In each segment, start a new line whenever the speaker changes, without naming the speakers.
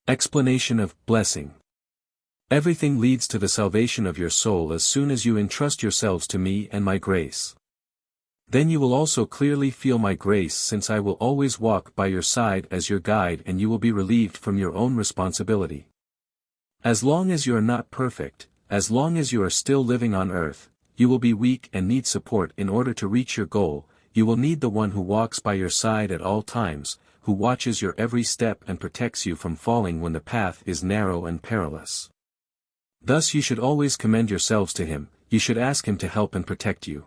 Explanation of blessing. Everything leads to the salvation of your soul as soon as you entrust yourselves to me and my grace. Then you will also clearly feel my grace, since I will always walk by your side as your guide, and you will be relieved from your own responsibility. As long as you are not perfect, as long as you are still living on earth, you will be weak and need support in order to reach your goal. You will need the one who walks by your side at all times, who watches your every step and protects you from falling when the path is narrow and perilous. Thus you should always commend yourselves to him, you should ask him to help and protect you.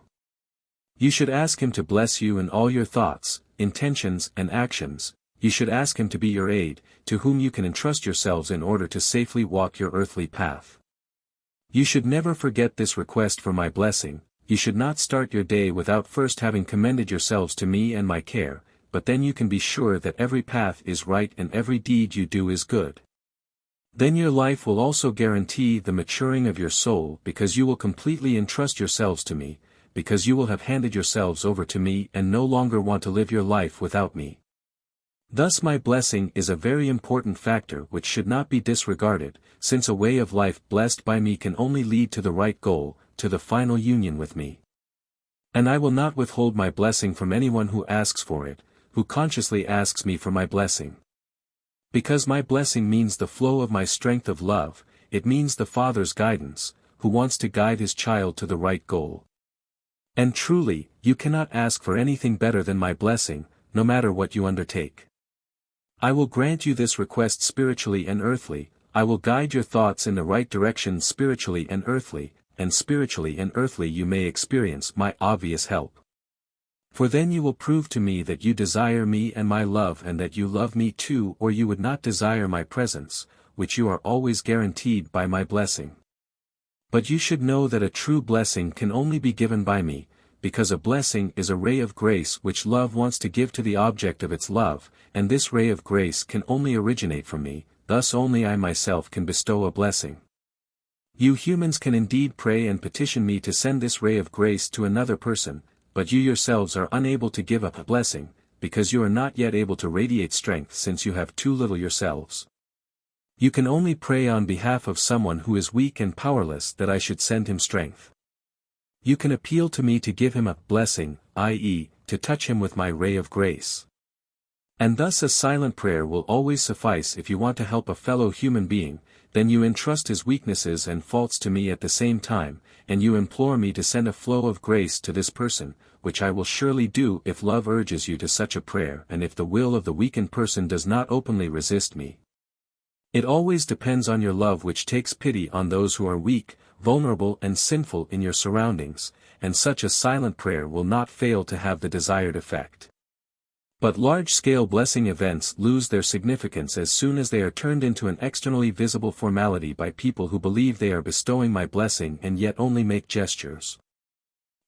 You should ask him to bless you in all your thoughts, intentions and actions. You should ask him to be your aide, to whom you can entrust yourselves in order to safely walk your earthly path. You should never forget this request for my blessing. You should not start your day without first having commended yourselves to me and my care, but then you can be sure that every path is right and every deed you do is good. Then your life will also guarantee the maturing of your soul, because you will completely entrust yourselves to me, because you will have handed yourselves over to me and no longer want to live your life without me. Thus my blessing is a very important factor which should not be disregarded, since a way of life blessed by me can only lead to the right goal, to the final union with me. And I will not withhold my blessing from anyone who asks for it, who consciously asks me for my blessing. Because my blessing means the flow of my strength of love, it means the Father's guidance, who wants to guide his child to the right goal. And truly, you cannot ask for anything better than my blessing, no matter what you undertake. I will grant you this request spiritually and earthly. I will guide your thoughts in the right direction spiritually and earthly you may experience my obvious help. For then you will prove to me that you desire me and my love, and that you love me too, or you would not desire my presence, which you are always guaranteed by my blessing. But you should know that a true blessing can only be given by me, because a blessing is a ray of grace which love wants to give to the object of its love, and this ray of grace can only originate from me, thus only I myself can bestow a blessing. You humans can indeed pray and petition me to send this ray of grace to another person, but you yourselves are unable to give up a blessing, because you are not yet able to radiate strength, since you have too little yourselves. You can only pray on behalf of someone who is weak and powerless that I should send him strength. You can appeal to me to give him a blessing, i.e., to touch him with my ray of grace. And thus a silent prayer will always suffice if you want to help a fellow human being. Then you entrust his weaknesses and faults to me at the same time, and you implore me to send a flow of grace to this person, which I will surely do if love urges you to such a prayer and if the will of the weakened person does not openly resist me. It always depends on your love, which takes pity on those who are weak, vulnerable and sinful in your surroundings, and such a silent prayer will not fail to have the desired effect. But large-scale blessing events lose their significance as soon as they are turned into an externally visible formality by people who believe they are bestowing my blessing and yet only make gestures.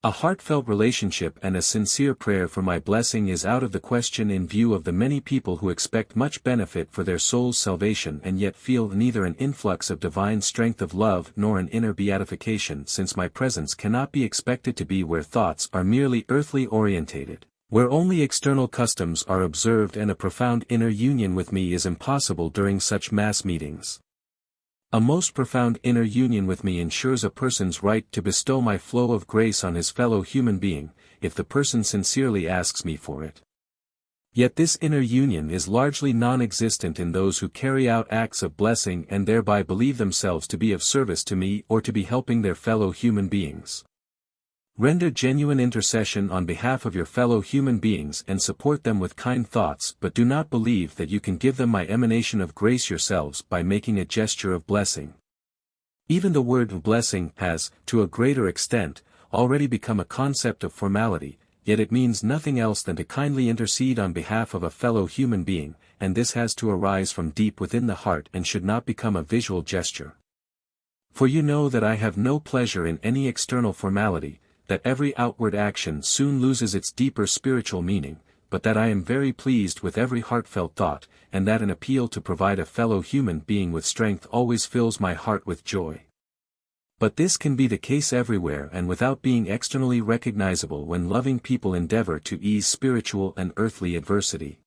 A heartfelt relationship and a sincere prayer for my blessing is out of the question in view of the many people who expect much benefit for their soul's salvation and yet feel neither an influx of divine strength of love nor an inner beatification, since my presence cannot be expected to be where thoughts are merely earthly orientated, where only external customs are observed, and a profound inner union with me is impossible during such mass meetings. A most profound inner union with me ensures a person's right to bestow my flow of grace on his fellow human being, if the person sincerely asks me for it. Yet this inner union is largely non-existent in those who carry out acts of blessing and thereby believe themselves to be of service to me or to be helping their fellow human beings. Render genuine intercession on behalf of your fellow human beings and support them with kind thoughts, but do not believe that you can give them my emanation of grace yourselves by making a gesture of blessing. Even the word blessing has, to a greater extent, already become a concept of formality, yet it means nothing else than to kindly intercede on behalf of a fellow human being, and this has to arise from deep within the heart and should not become a visual gesture. For you know that I have no pleasure in any external formality, that every outward action soon loses its deeper spiritual meaning, but that I am very pleased with every heartfelt thought, and that an appeal to provide a fellow human being with strength always fills my heart with joy. But this can be the case everywhere and without being externally recognizable when loving people endeavor to ease spiritual and earthly adversity.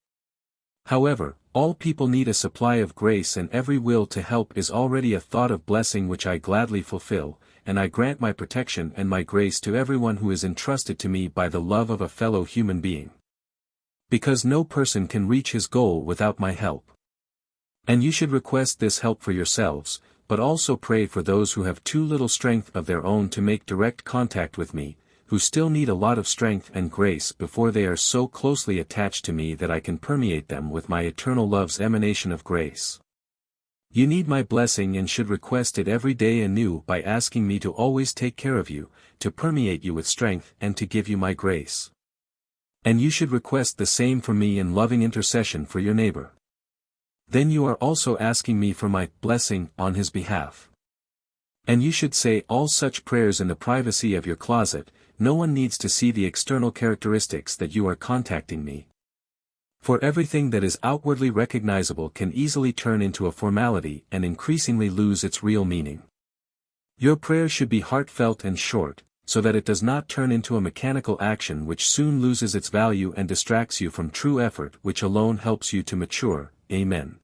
However, all people need a supply of grace, and every will to help is already a thought of blessing which I gladly fulfill, and I grant my protection and my grace to everyone who is entrusted to me by the love of a fellow human being. Because no person can reach his goal without my help. And you should request this help for yourselves, but also pray for those who have too little strength of their own to make direct contact with me, who still need a lot of strength and grace before they are so closely attached to me that I can permeate them with my eternal love's emanation of grace. You need my blessing and should request it every day anew by asking me to always take care of you, to permeate you with strength and to give you my grace. And you should request the same for me in loving intercession for your neighbor. Then you are also asking me for my blessing on his behalf. And you should say all such prayers in the privacy of your closet. No one needs to see the external characteristics that you are contacting me. For everything that is outwardly recognizable can easily turn into a formality and increasingly lose its real meaning. Your prayer should be heartfelt and short, so that it does not turn into a mechanical action which soon loses its value and distracts you from true effort which alone helps you to mature. Amen.